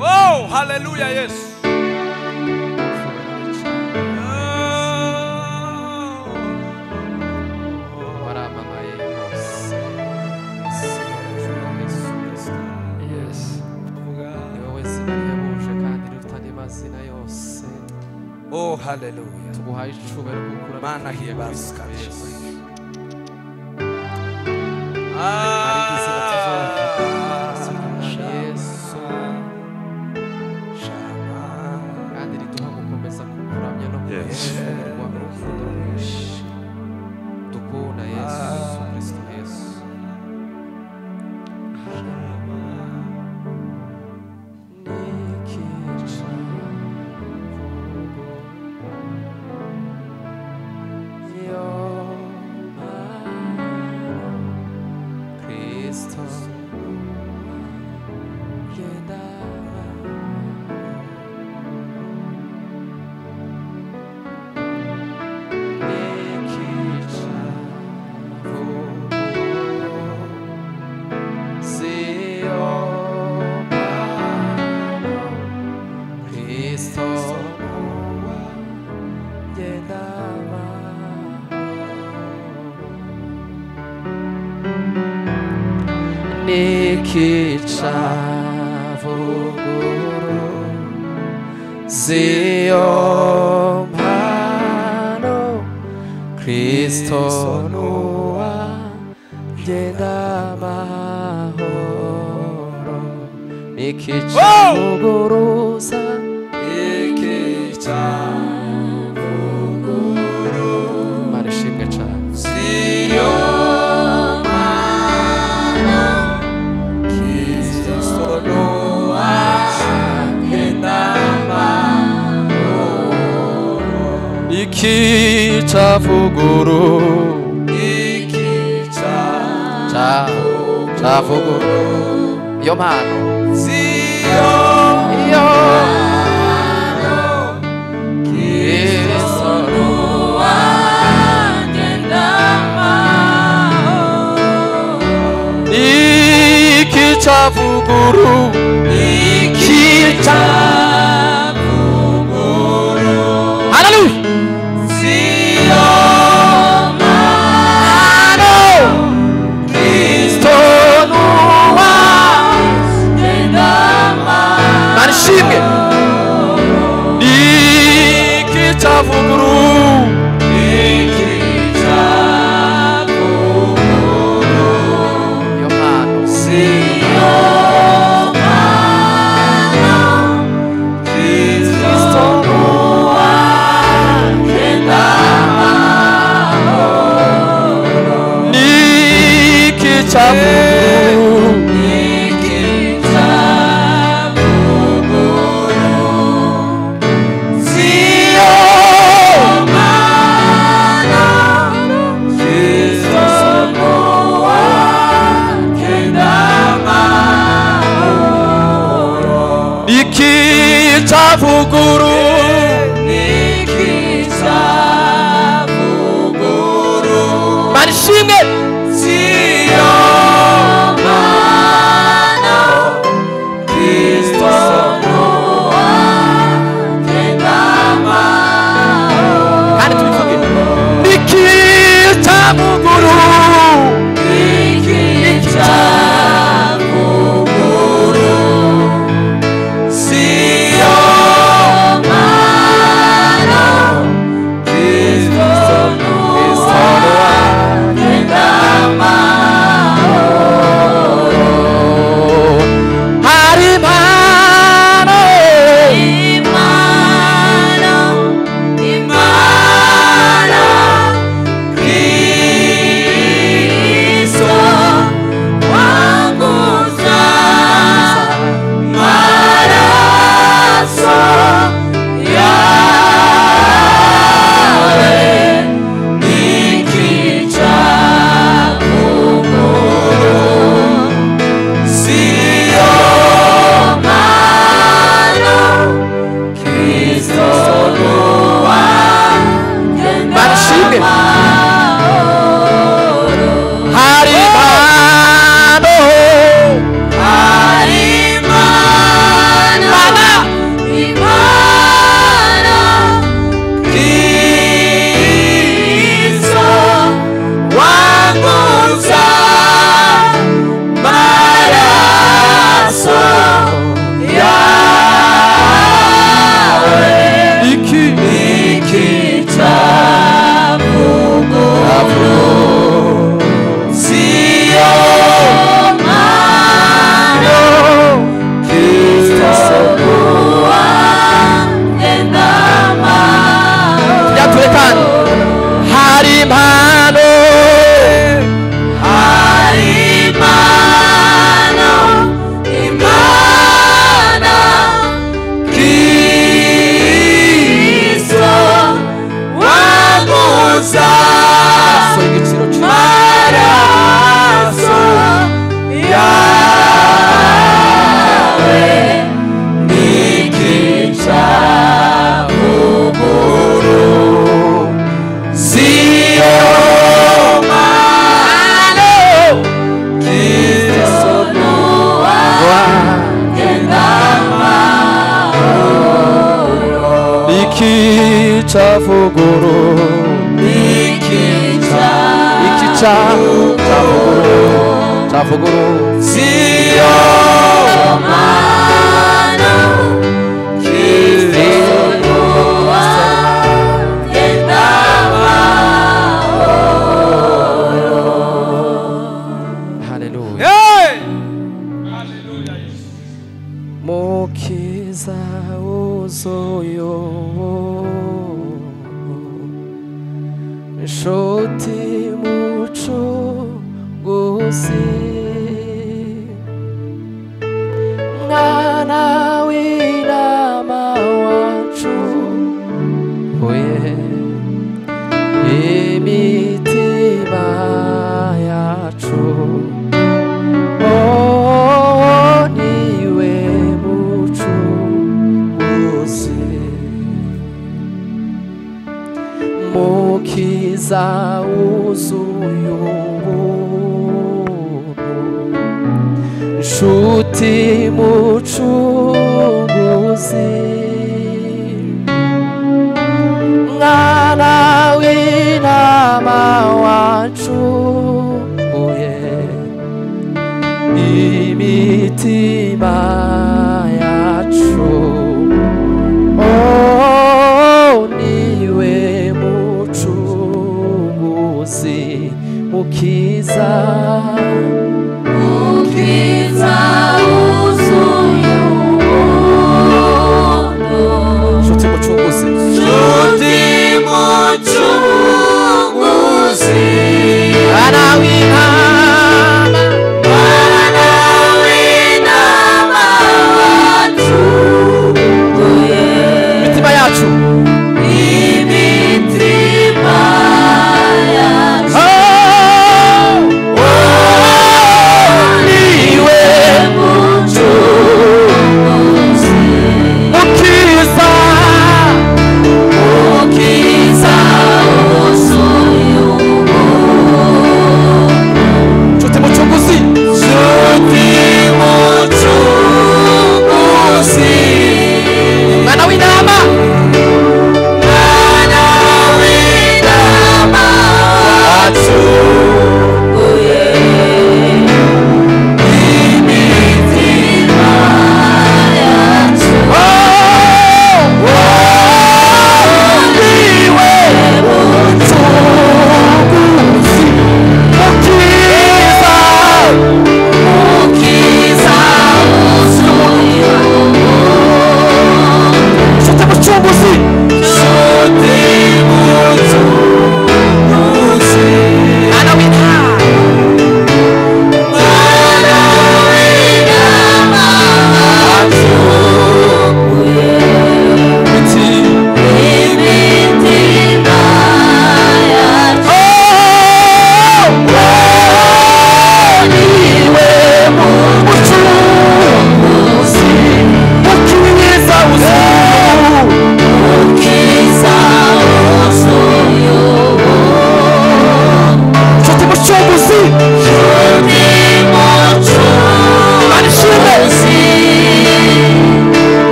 Oh, hallelujah, yes. Oh, hallelujah. Mana hibaska. Ziomano Kristo noa jenda mahoro Nikicha vugorosa Nikicha vugoro Marishimwe cyane Ziomano Kristo noa jenda Ikicha vuguru Ikicha vuguru Yomano Ziomano Kristo noa jenda mahoro Ikicha vuguru Ikicha vuguru Hallelujah Shimge Nikicha vuguru Nikicha vuguru Yomano Ziomano Kristo noa jenda mahoro Nikicha vuguru Nikicha vuguru Nikicha vuguru Marishimwe Ziomano Kristo noa jenda mahoro Kandi tubivuge Nikicha vuguru Nikicha vuguru Ziomano chavuguru chavuguru siyo mano Kristo haleluya mukiza uzoyo nshuti mucunguzi mwana w'intama wacunguye imitima yacu niwe mucunguzi mukiza wuzuye ubuntu nshuti mucunguzi mwana w'intama wacunguye imitima yacu niwe mucunguzi mukiza wuzuye ubuntu nshuti mucunguzi mwana w'intama wacunguye imitima yacu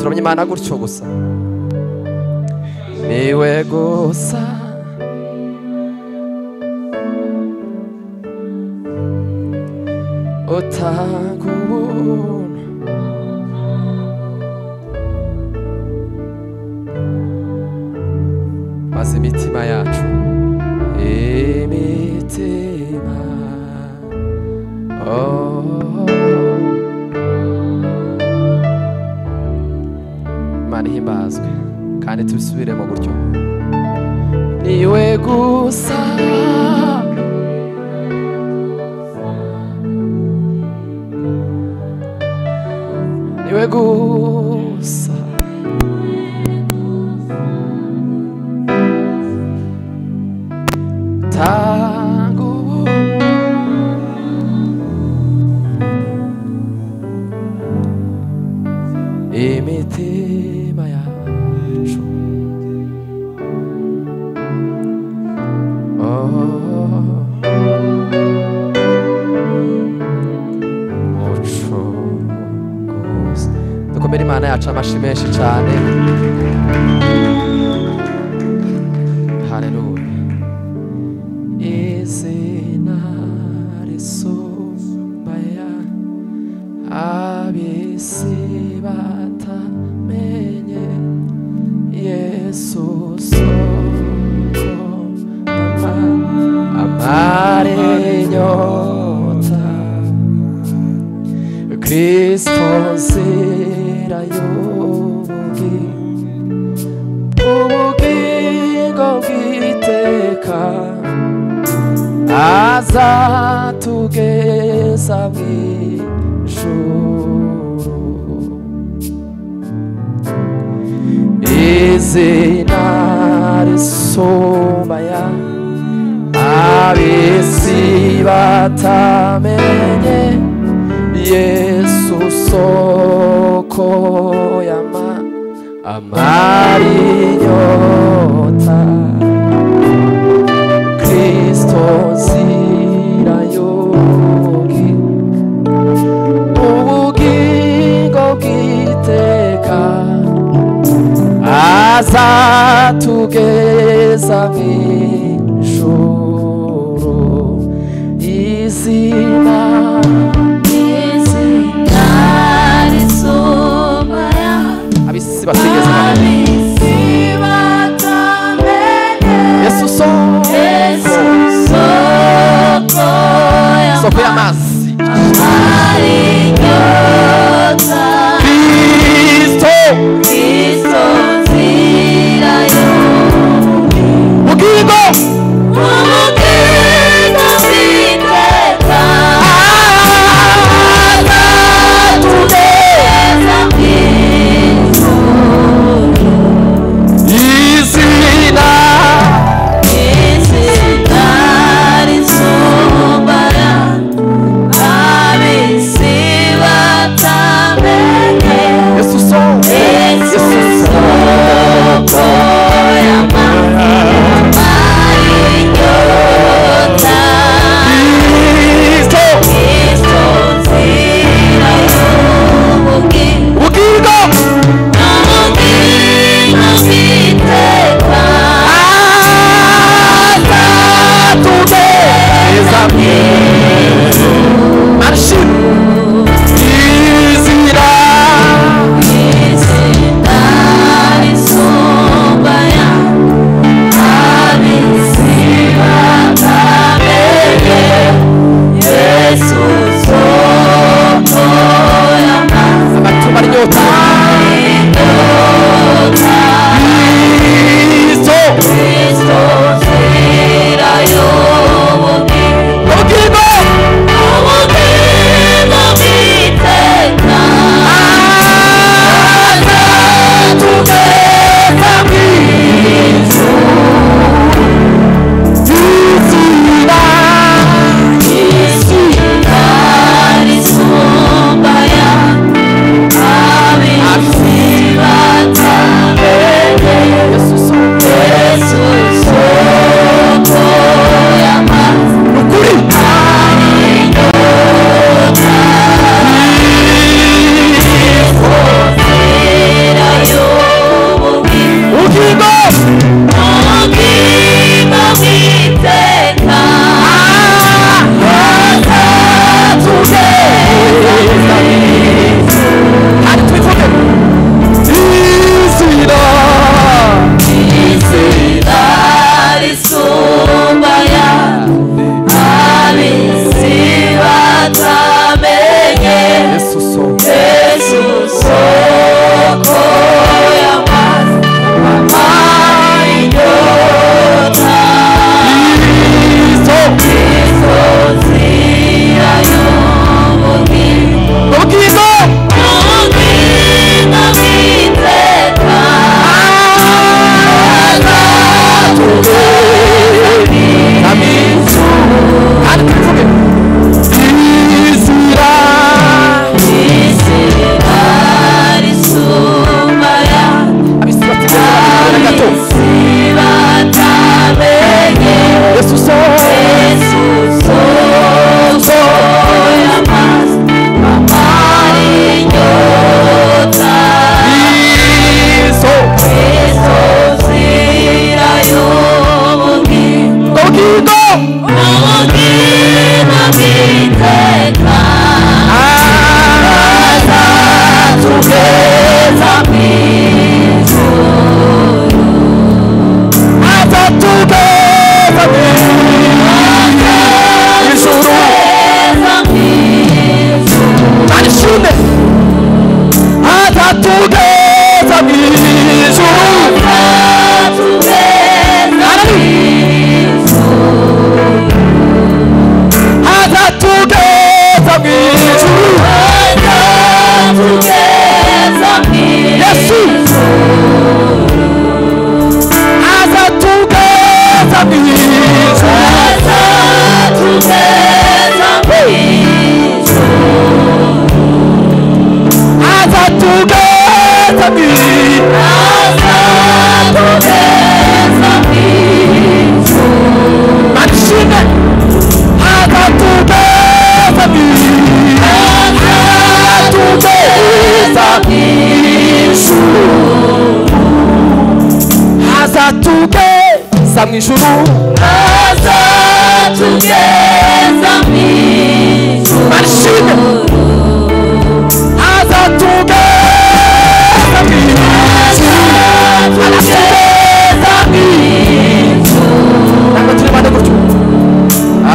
turamye Imana gutyo gusa niwe gusa utanga ubuntu maze imitima yacu imitima Imana ihimbazwe kandi tubisubiremo gutyo niwe gusa niwe gusa tangu imitima yacu dukomere Imana yacu amashyi menshi cyane. Haleluya. Izina risumba ab'isi batamenye Yesu soko amare inyota Kristo nzira ubugingo bw'iteka azatugeza mw'ijuru izina risumba ab'isi batamenye Yesu soko amara inyota Kristo nzira ubugingo bw'iteka azatugeza mw'ijuru izina risumba ab'isi batigeze Yesu soko y'amazi Kristo nzira ubugingo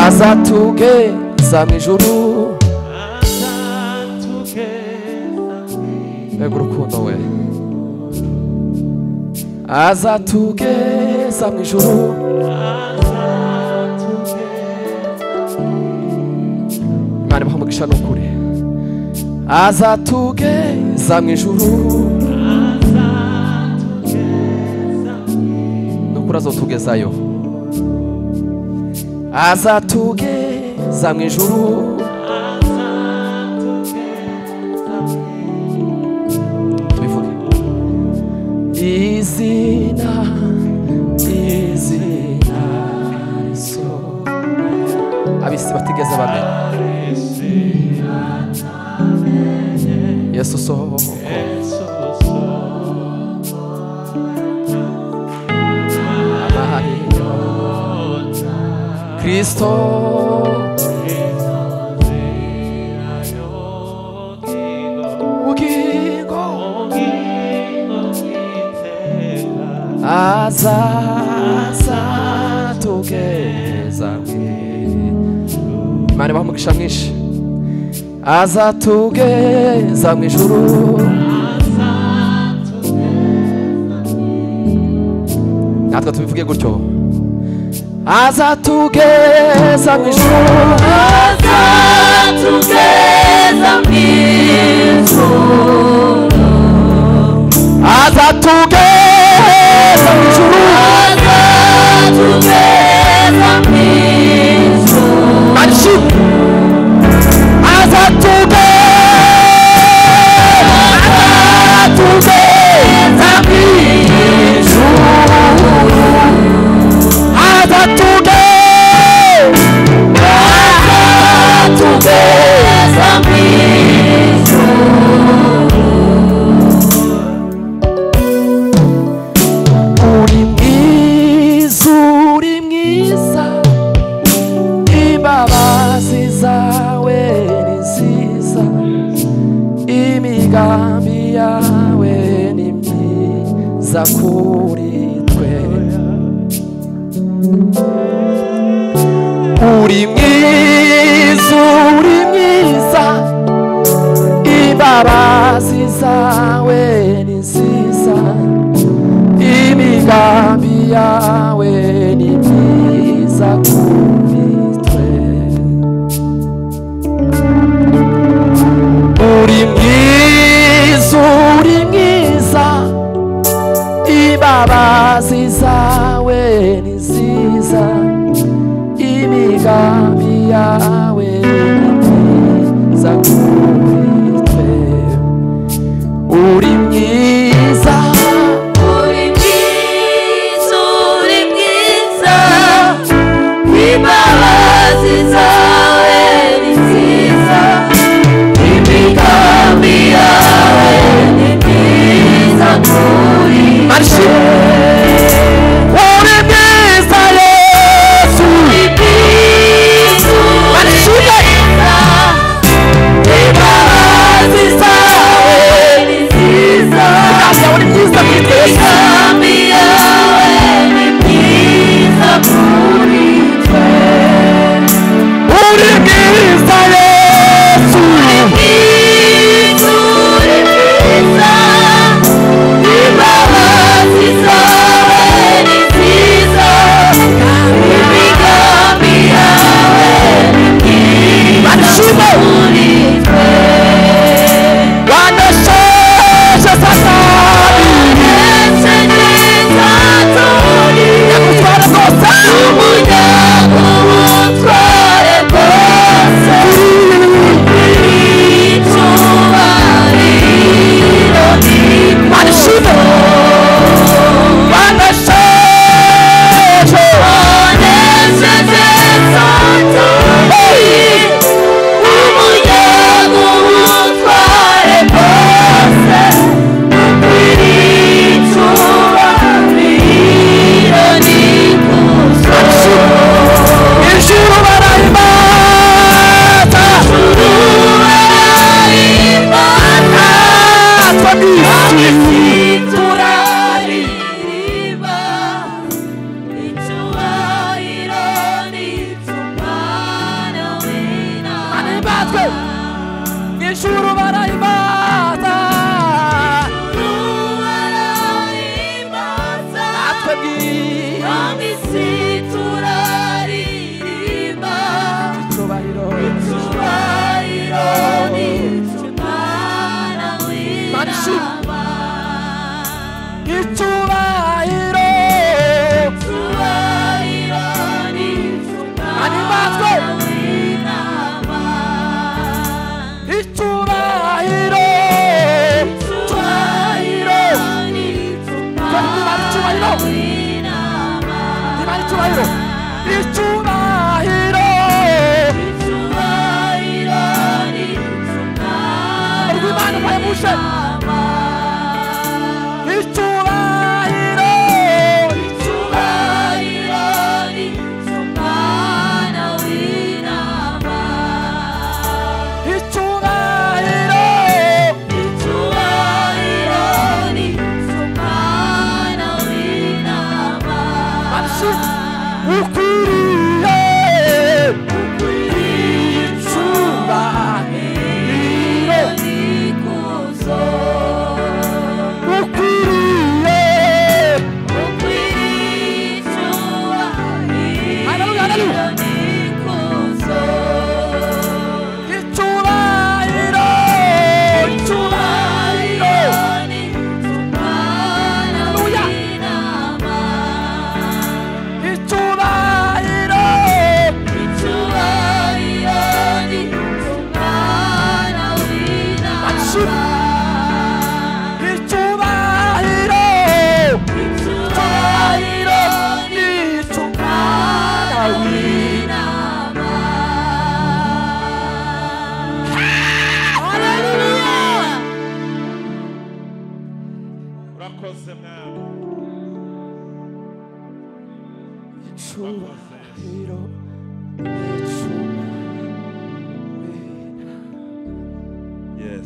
azatugeza mw'ijuru mbega urukundo we azatugeza mw'ijuru Imana ibahe umugisha n'ukuri azatugeza mw'ijuru n'ukuri azotugezayo azatugeza mw'ijuru tubivuge izina riso abisi batigeze bamenya Yesu soko Kristo ugingo azatugeza Imana ibahe umugisha mwinshi azatugeza mw'ijuru natwe tubivuge gutyo azatugeza mw'ijuru azatugeza mw'ijuru azatugeza mw'ijuru azatugeza mw'ijuru azatugeza imigambi yawe ni myiza kuri twe uri mwiza imbabazi zawe ni nziza imigambi yawe ni myiza kuri twe uri mwiza imbabazi zawe ni nziza imigambi yawe ni myiza kuri twe uri mwiza imbabazi zawe ni nziza imigambi yawe ni myiza kuri twe uri mwiza Yesu imbabazi zawe ni nziza icyubahiro animatwe icyubahiro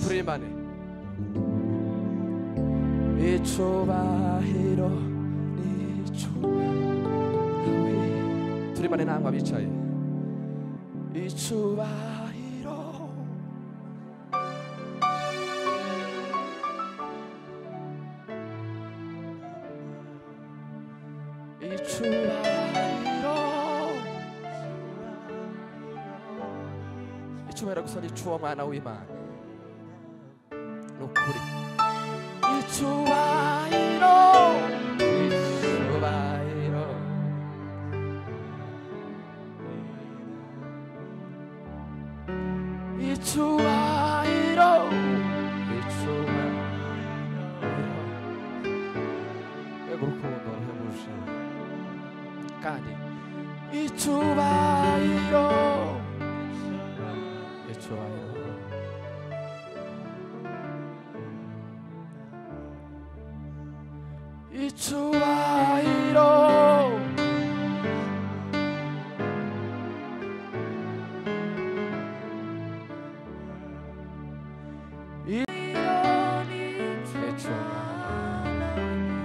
turimane icyubahiro turimane namwe abicaye icyubahiro icyubahiro gusa ni cy'uwo mwana w'Imana nukuri icyubahiro icyubahiro mbega urukundo ruhebuje kandi icyubahiro icyubahiro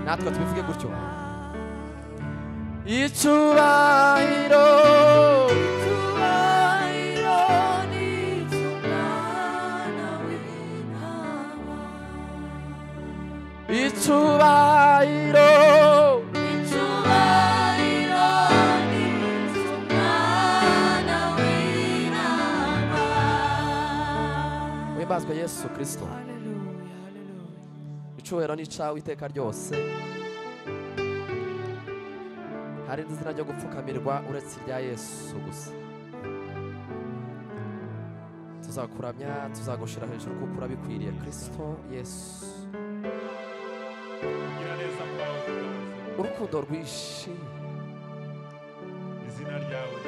natwe tubivuge gutyo icyubahiro icyubahiro wimbazwe Yesu Kristo icyubahiro ni cyawe iteka ryose hari izina ryo gupfukamirwa uretse irya Yesu gusa tuzakuramya tuzagushira hejuru kuko urabikwiriye Kristo Yesu urukundo rwishi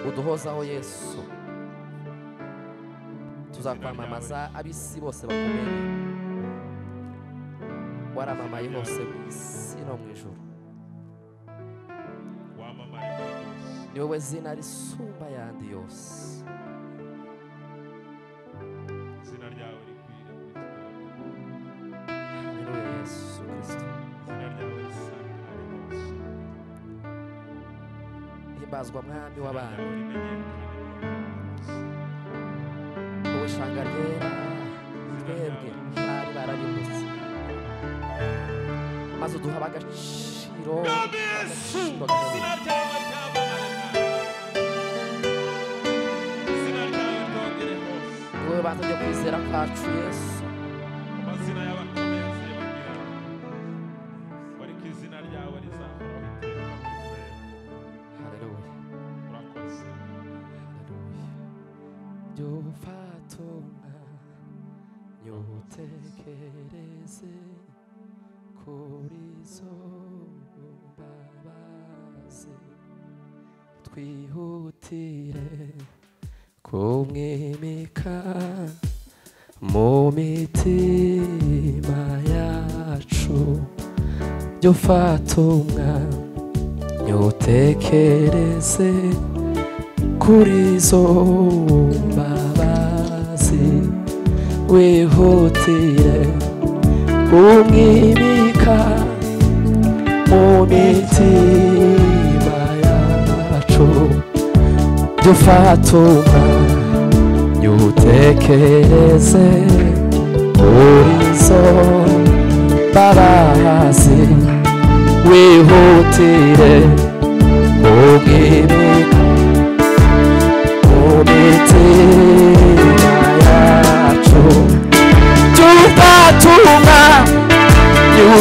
uduhozaho Yesu tuzakwamamaza ab'isi bose bakomeye waramamaye hose mu isi no mu ijuru ni wowe zina risumba yandi yose izina ryawe rikwiriye haleluya Yesu Kristo izina ryawe risanga hose himbazwa mwami w'abantu wowe shanga ryera twebwe bari bararimbutse maze uduha agaciro wowe batajya kwizera kwacu Yesu amazina y'abakomeye dutekereze kuri zo mbabazi, twihutire kumwimika mu mitima yacu. Jya ufata umwanya utekereze kuri zo mbabazi, wihutire kumwimika mu mitima yacu. Jya ufata umwanya utekereze kuri zo mbabazi, wihutire kumwimika mu mitima yacu. Jya ufata umwanya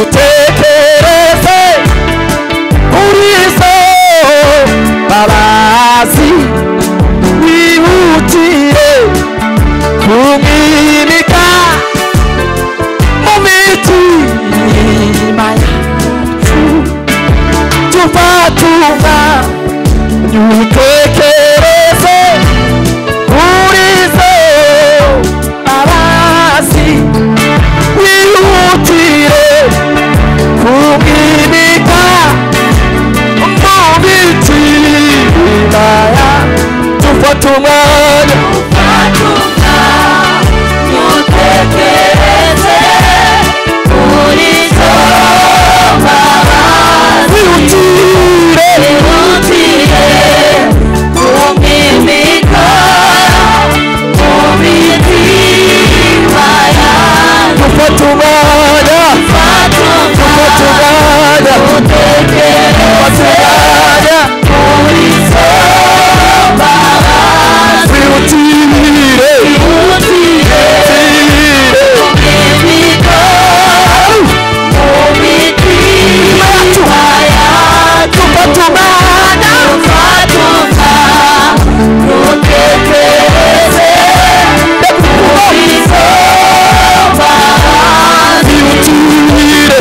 utekereze kuri zo mbabazi, wihutire kumwimika mu mitima yacu. Jya ufata umwanya utekereze kuri zo mbabazi, wihutire kumwimika mu mitima yacu. Ufata umwanya utekereze kuri zo mbabazi, wihutire kumwimika mu mitima yacu. ufata umwanya utekereze kuri zo mbabazi, wihutire kumwimika mu mitima yacu. ufata umwanya utekereze kuri zo mbabazi, wihutire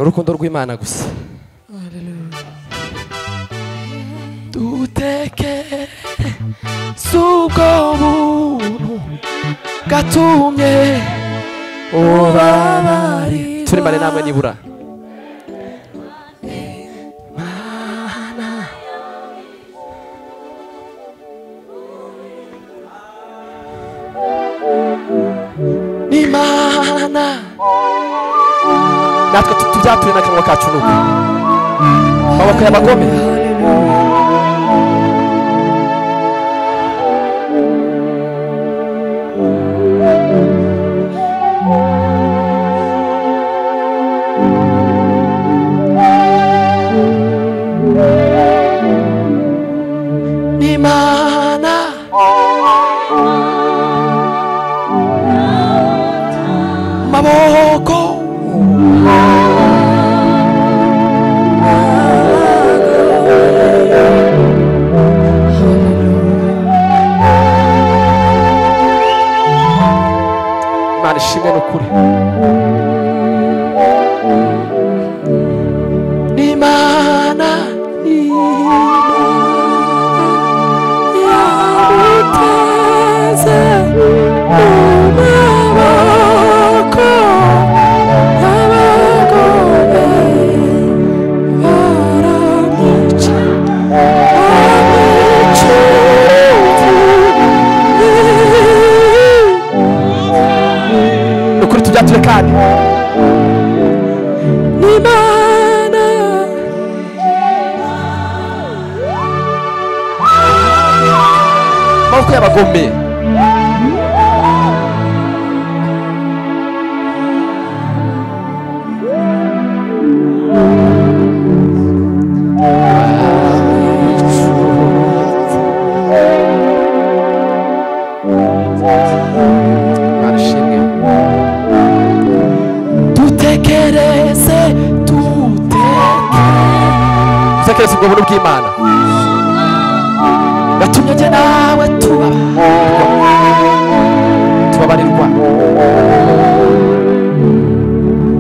urukundo rw'Imana gusa. Duteke subwo buntu gatumye ubabari. Turi mare namwe nibura. Imana natwe tubyatuye n'akanwa kacu nuko amaboko y'abagome. Imana maboko Imana ishimwe n'ukuri. Imana yamuteze umaboko y'abagome baramwica ukuri tujyature kandi Imana amaboko y'abagome. Dutekereze ubwo buntu bw'Imana gatumye njye nawe tubabarirwa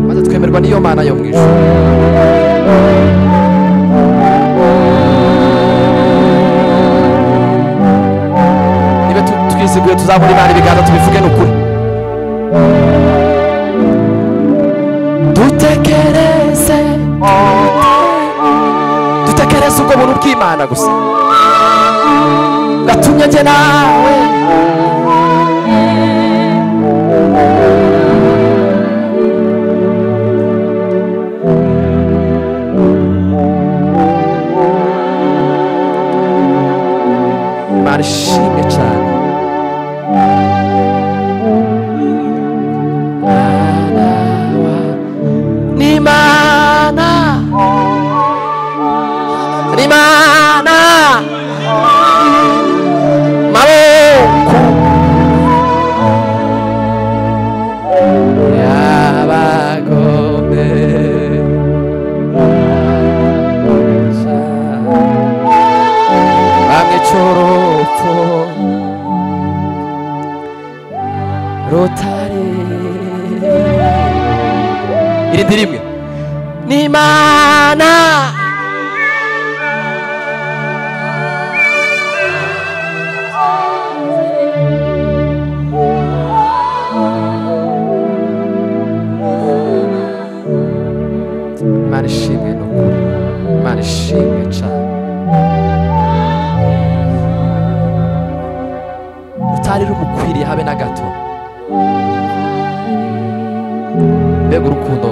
maze twemerwa n'iyo Mana yo mu ijuru. niba twiziguye tuzabona Imana ibiganza tubivuge n'ukuri. dutekereze ubwo buntu bw'Imana gusa gatumye njye nawe Imana ishimwe cyane. Imana maboko y'abagome bamwica urupfu rutari. irindi rimwe n'Imana Imana ishimwe n'ukuri. Imana ishimwe cyane. rutari rumukwiriye habe na gato. mbega urukundo.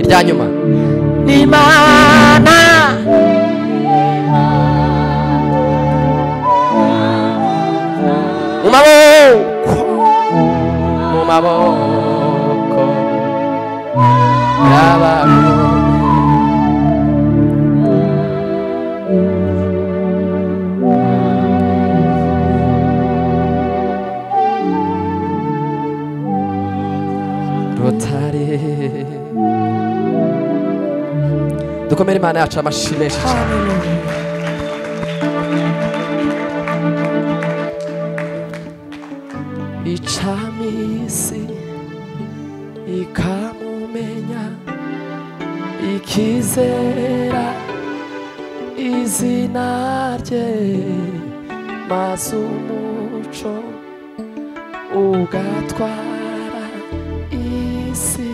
irya nyuma n'Imana mu maboko y'abagome. rutari dukomere Imana yacu amashyi menshi cyane. icamisi ikamumenya ikizera izina rye maze umuco ugatwara isi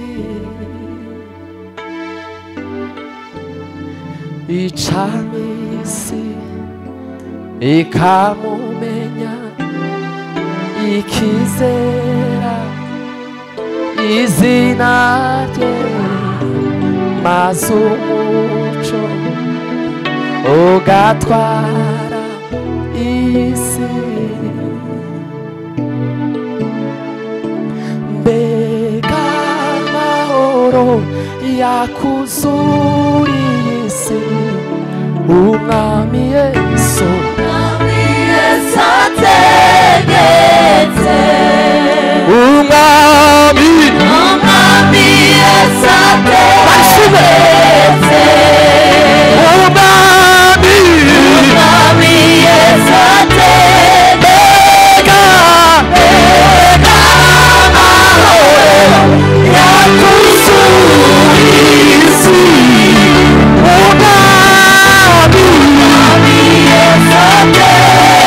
icamisi ikamumenya ikizera izina rye maze umuco ugatwara isi mbega amahoro yakuzuriye isi umwami Yesu ategetse umwami Yesu ategetse umwami Yesu ategetse amahoro yakuzuriye isi umwami Yesu ategetse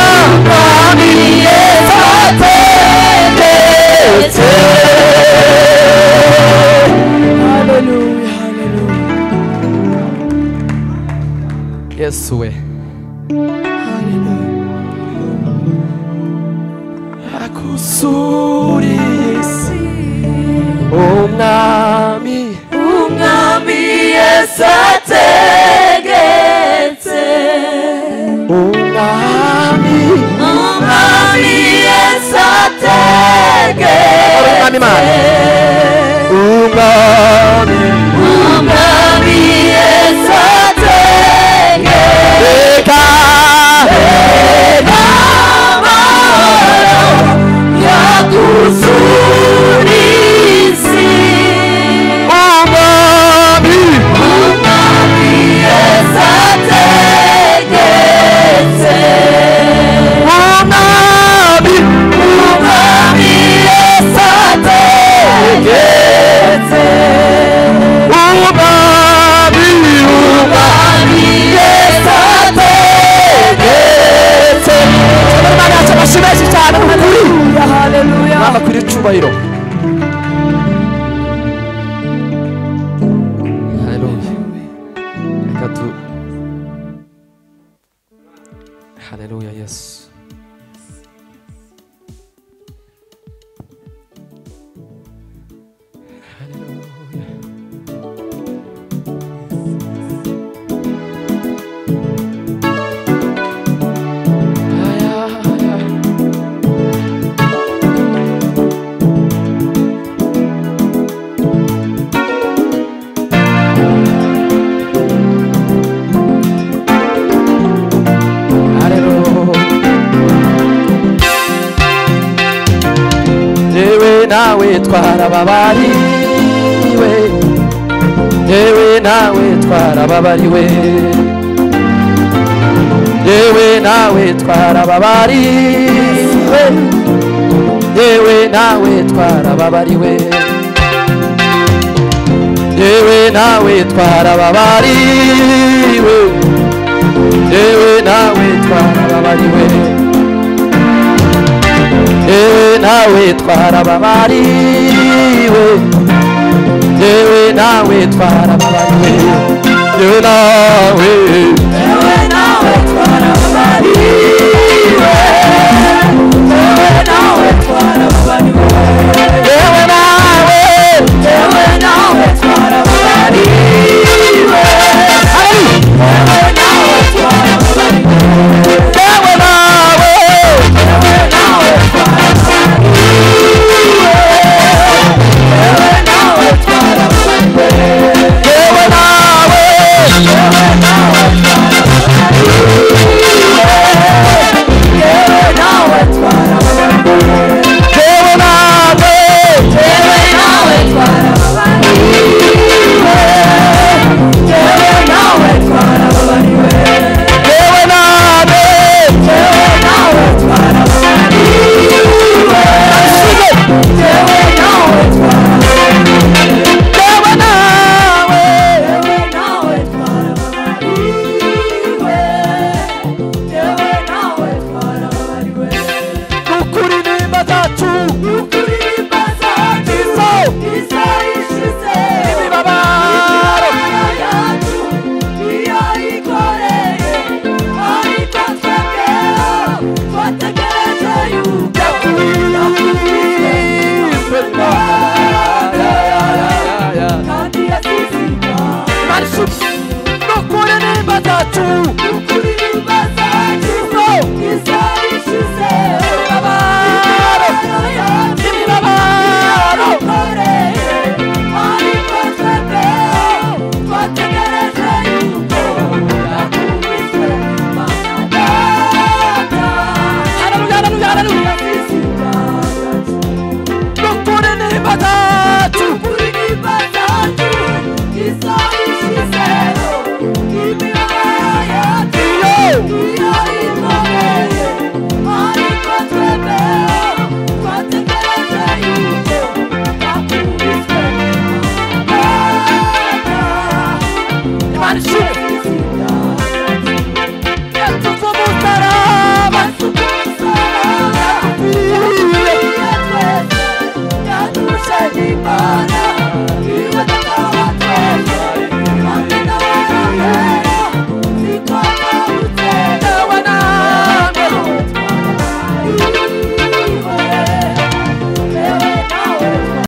umwami Yesu ategetse Yesu we akuzuriye isi umwami Yesu ategetse umwami Yesu ategetse umwami Yesu ategetse amahoro yakuzuriye isi umwami Yesu ategetse umwami Yesu ategetse Mama kuri cyubahiro. Haleluya. Katu. Haleluya Yesu. Haleluya. nawe twarababariwe, yewe nawe twarababariwe, yewe nawe twarababariwe, yewe nawe twarababariwe, yewe nawe twarababariwe, yewe nawe twarababariwe, yewe nawe twarababariwe, yewe nawe twarababariwe, yewe nawe, yewe nawe twarababariwe, yewe nawe twarababariwe, yewe nawe, yewe nawe twarababariwe, yewe nawe twarababariwe, yewe nawe, yewe nawe twarababariwe, yewe nawe twarababariwe, yewe nawe, yewe nawe twarababariwe, yewe nawe twarababariwe, yewe nawe, yewe nawe twarababariwe, yewe nawe twarababariwe, yewe nawe, yewe nawe twarababariwe, yewe nawe twarababariwe, yewe nawe, yewe nawe twarababariwe, yewe nawe twarababariwe. Nukuri nimba zacu, nukuri nimba zacu, izo ishize imibabaro yacu iyo ikoreye, ariko twebweho twategereje yuko yakubiswe kandi yasize imana. Nukuri nimba zacu,